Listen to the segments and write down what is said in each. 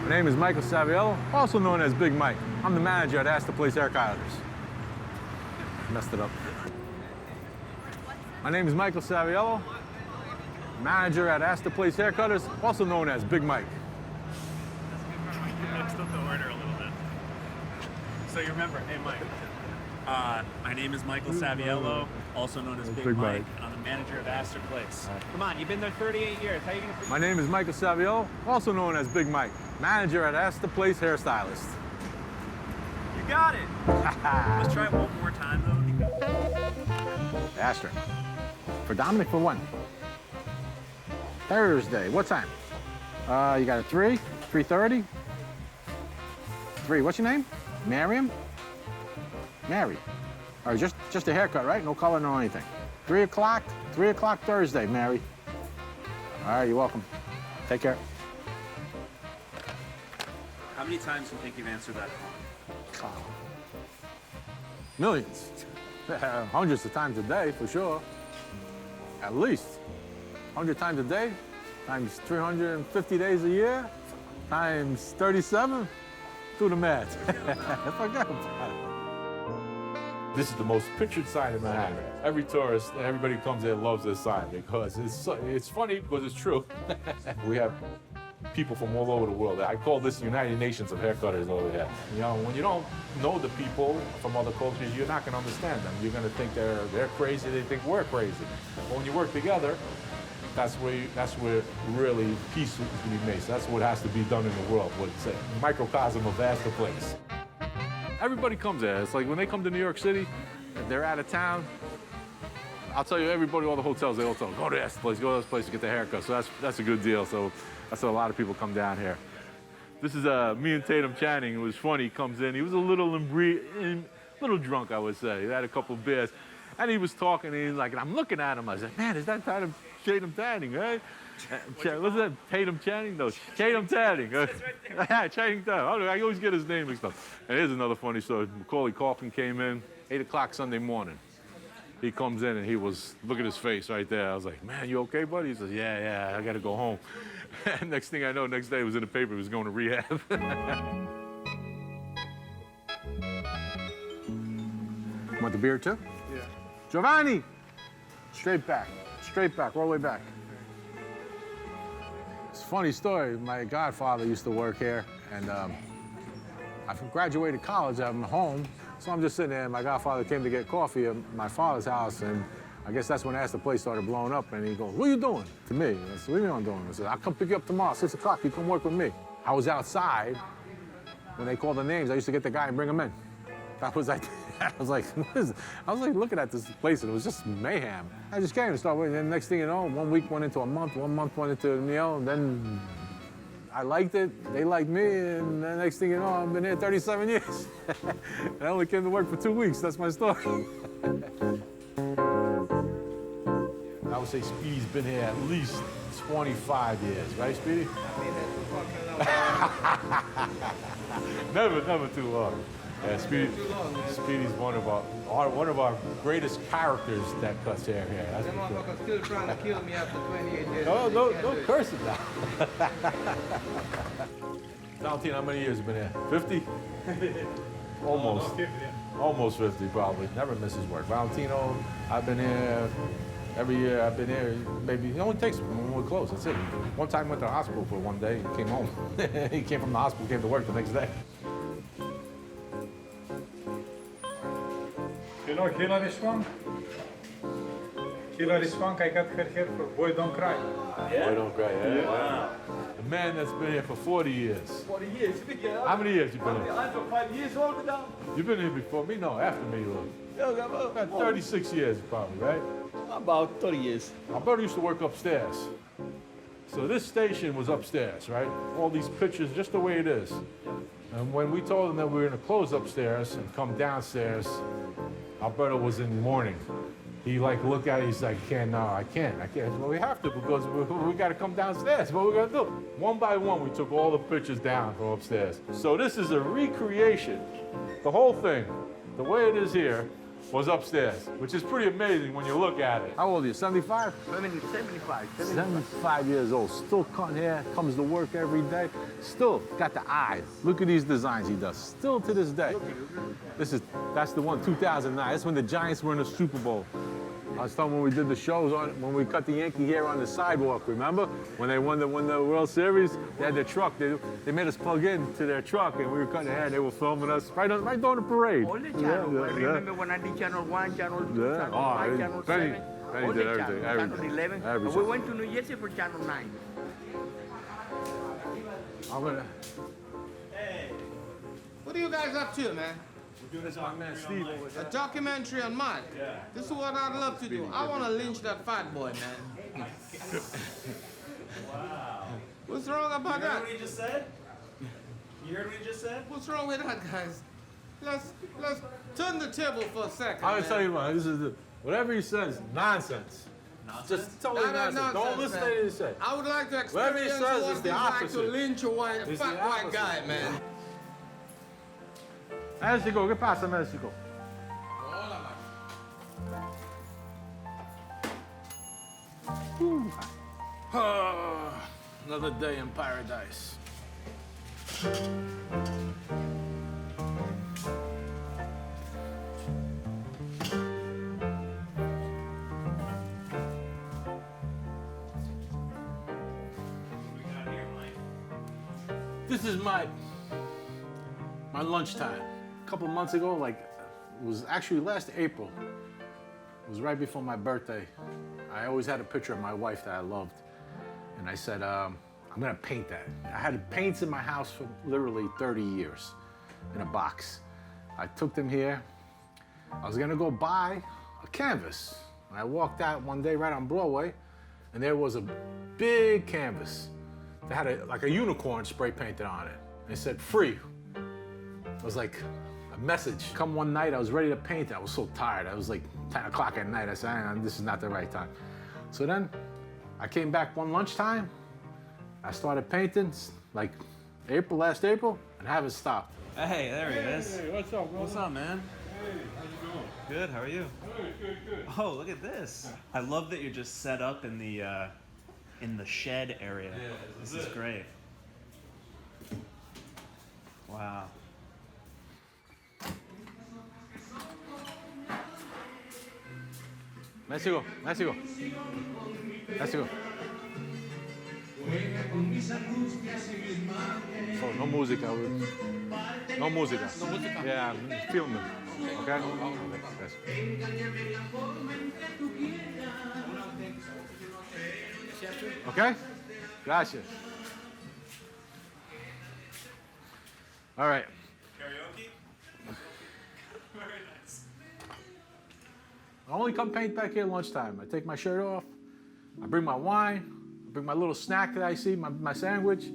My name is Michael Saviello, also known as Big Mike. I'm the manager at Astor Place Hairstylists. Messed it up. My name is Michael Saviello, manager at Astor Place Haircutters, also known as Big Mike. You mixed up the order a little bit. So you remember, hey Mike. My name is Michael Saviello, also known as Big Mike, and I'm the manager of Astor Place. Come on, you've been there 38 years. How are you gonna? My name is Michael Saviello, also known as Big Mike, manager at Astor Place Hairstylists. You got it. Let's try it one more time though. Astor. For Dominic, for when? Thursday. What time? You got a 3? 3:30? 3. What's your name? Miriam? Mary. All right, just a haircut, right? No color, no anything. 3 o'clock? 3 o'clock Thursday, Mary. All right, you're welcome. Take care. How many times do you think you've answered that phone? Millions. Hundreds of times a day, for sure. At least. 100 times a day, times 350 days a year, times 37. Do the math. Forget about it. This is the most pictured sign in Manhattan. Every tourist, everybody who comes there loves this sign because it's funny because it's true. We have people from all over the world. I call this the United Nations of haircutters over here. You know, when you don't know the people from other cultures, you're not going to understand them. You're going to think they're crazy. They think we're crazy. But when you work together, that's where really peace is going to be made. So that's what has to be done in the world. It's a microcosm of Astor Place. Everybody comes there. It's like when they come to New York City, they're out of town. I'll tell you, everybody, all the hotels, they all tell them, go to Astor Place, go to this place to get the haircut. So that's a good deal. So that's why a lot of people come down here. This is me and Tatum Channing. It was funny. He comes in. He was a little drunk, I would say. He had a couple of beers. And he was talking, and he's like, and I'm looking at him. I said, man, is that Tatum Channing, right? What's that? Tatum Channing? No, Tatum Channing. Channing Tatum. I always get his name mixed up. And here's another funny story. Macaulay Culkin came in, 8 o'clock Sunday morning. He comes in, and he was, look at his face right there. I was like, man, you okay, buddy? He says, yeah, I got to go home. And next thing I know, next day it was in the paper, he was going to rehab. Want the beer, too? Yeah. Giovanni! Straight back, all the way back. It's a funny story. My godfather used to work here, and I graduated college. I'm home, so I'm just sitting there, and my godfather came to get coffee at my father's house, and I guess that's when Astor Place started blowing up, and he goes, what are you doing? To me. I said, what are you doing? I said, I'll come pick you up tomorrow, 6 o'clock, you come work with me. I was outside. When they called the names, I used to get the guy and bring him in. That was like, I was like, what is it? I was like looking at this place, and it was just mayhem. I just came and started waiting, and next thing you know, 1 week went into a month, 1 month went into, and then I liked it, they liked me, and the next thing you know, I've been here 37 years. I only came to work for 2 weeks, that's my story. I would say Speedy's been here at least 25 years, right, Speedy? Never too long. Yeah, Speedy's one of our greatest characters that cuts hair here. That's That motherfucker's still trying to kill me after 28 years. No cursing now. Valentino, how many years have you been here? 50? Almost. Almost 50, probably. Never misses work. Valentino, I've been here every year. I've been here. Maybe it only takes when we're close. That's it. One time went to the hospital for one day and came home. He came from the hospital, came to work the next day. Killer is one. Killer is one. I got her here for Boy Don't Cry. Yeah? Boy Don't Cry, yeah. Wow. The man that's been here for 40 years. 40 years. How many years you been here? I'm 5 years old now. You've been here before me? No, after me. About 36 years probably, right? About 30 years. Alberto used to work upstairs. So this station was upstairs, right? All these pictures, just the way it is. And when we told him that we were going to close upstairs and come downstairs, Alberto was in mourning. He looked at it, he's like, I can't. Well, we have to because we got to come downstairs. What are we going to do? One by one, we took all the pictures down from upstairs. So this is a recreation, the whole thing, the way it is here, was upstairs, which is pretty amazing when you look at it. How old are you, 75? 75. 75 years old, still cutting hair, comes to work every day, still got the eyes. Look at these designs he does, still to this day. That's the one, 2009, that's when the Giants were in the Super Bowl. I was telling when we did the shows when we cut the Yankee hair on the sidewalk, remember? When they won the World Series, they had their truck, they made us plug in to their truck and we were cutting hair, they were filming us right during the parade. All the channels. I remember when I did channel 1, channel 2, channel 5, channel 7. All did the everything, channel 11. And we everything. went to New Jersey for channel 9. I'm gonna... What are you guys up to, man? That's my man Steve over A documentary on mine? Yeah. This is what I'd love to do. I want to lynch that fat boy, man. Wow. What's wrong about You heard that? what he just said? You heard what he just said? What's wrong with that, guys? Let's turn the table for a second. I'm gonna man. tell you what, whatever he says, nonsense. Just totally nonsense. Don't listen to anything he says. I would like to Whatever he experience says what is it's the like to opposite. lynch a It's fat the white opposite. guy, man. Mexico, ¿qué pasa, Mexico? Another day in paradise. This is my lunchtime. A couple months ago, like, it was actually last April. It was right before my birthday. I always had a picture of my wife that I loved. And I said, I'm gonna paint that. I had paints in my house for literally 30 years in a box. I took them here. I was gonna go buy a canvas. And I walked out one day right on Broadway, and there was a big canvas that had like a unicorn spray painted on it. And it said, free. It was like a message. Come one night, I was ready to paint. I was so tired. I was like 10 o'clock at night. I said, this is not the right time. So then I came back one lunchtime. I started painting like last April, and haven't stopped. Hey, there he is. Hey, what's up, bro? What's up, man? Hey, how's it going? Good, how are you? Good. Oh, look at this. I love that you're just set up in the shed area. Yeah, this is great. Wow. Mexico. Oh, no música. No música. Yeah, I'm filming. Okay? Yes. Okay? Gracias. All right. Karaoke? Very nice. I only come paint back here at lunchtime. I take my shirt off, I bring my wine, I bring my little snack that I see, my sandwich.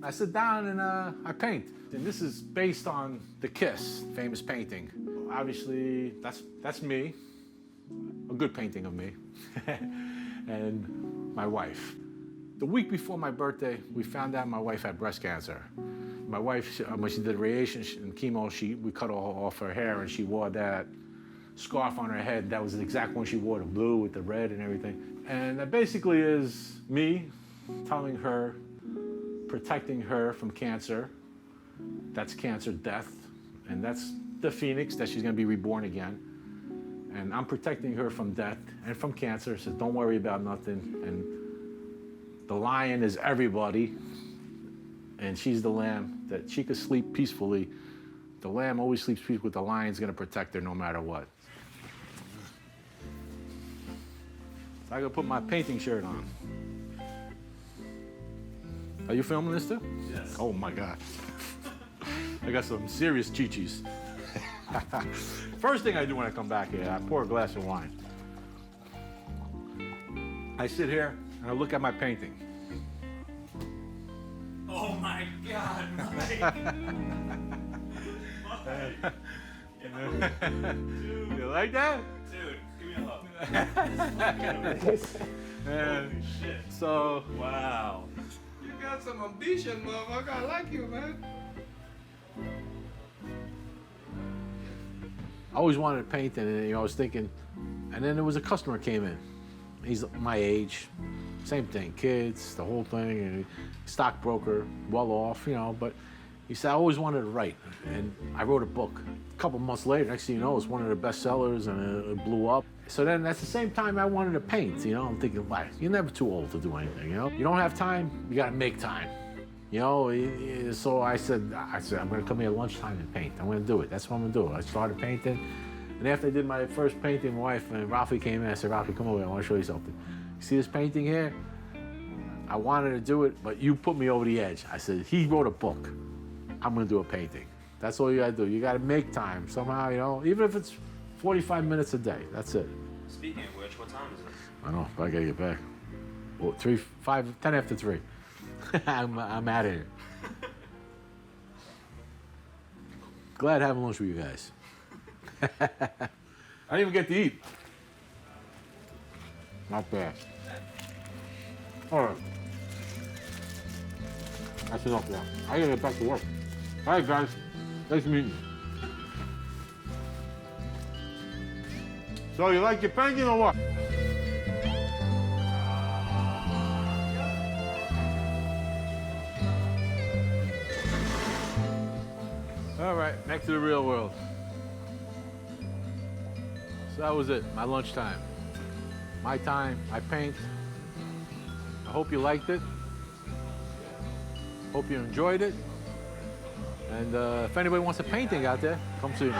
I sit down and I paint. And this is based on The Kiss, famous painting. Obviously, that's me, a good painting of me, and my wife. The week before my birthday, we found out my wife had breast cancer. My wife, when she did radiation and chemo, we cut all off her hair and she wore that scarf on her head. That was the exact one she wore, the blue with the red and everything. And that basically is me telling her, protecting her from cancer. That's cancer death. And that's the phoenix, that she's gonna be reborn again. And I'm protecting her from death and from cancer. So don't worry about nothing. And the lion is everybody. And she's the lamb, that she could sleep peacefully. The lamb always sleeps peacefully. The lion's gonna protect her no matter what. So I gotta put my painting shirt on. Are you filming this too? Yes. Oh my God. I got some serious chi-chis. First thing I do when I come back here, I pour a glass of wine. I sit here and I look at my painting. Oh my God, Mike. You like that? Dude, give me a hug. Holy shit. So, Wow. You got some ambition, motherfucker. I like you, man. always wanted to paint, and I was thinking, and then there was a customer came in. He's my age, same thing, kids, the whole thing, and stockbroker, well off, but he said, I always wanted to write, and I wrote a book. A couple months later, next thing you know, it was one of the best sellers, and it blew up. So then at the same time, I wanted to paint, I'm thinking, why? You're never too old to do anything, You don't have time, you gotta make time. So I said, I'm gonna come here at lunchtime and paint. I'm gonna do it, that's what I'm gonna do. I started painting, and after I did my first painting, my wife and Rafi came in, I said, Rafi, come over here, I wanna show you something. You see this painting here? I wanted to do it, but you put me over the edge. I said, he wrote a book. I'm gonna do a painting. That's all you gotta do. You gotta make time somehow, even if it's 45 minutes a day, that's it. Speaking of which, what time is it? I know, but I gotta get back. Well, 10 after 3. I'm out of here. Glad having lunch with you guys. I didn't even get to eat. Not bad. All right. That's enough now. I gotta get back to work. All right, guys. Nice meeting you. So you like your painting or what? All right, back to the real world. So that was it, my lunchtime. My time, I paint. I hope you liked it. Hope you enjoyed it. And if anybody wants a painting out there, come see me.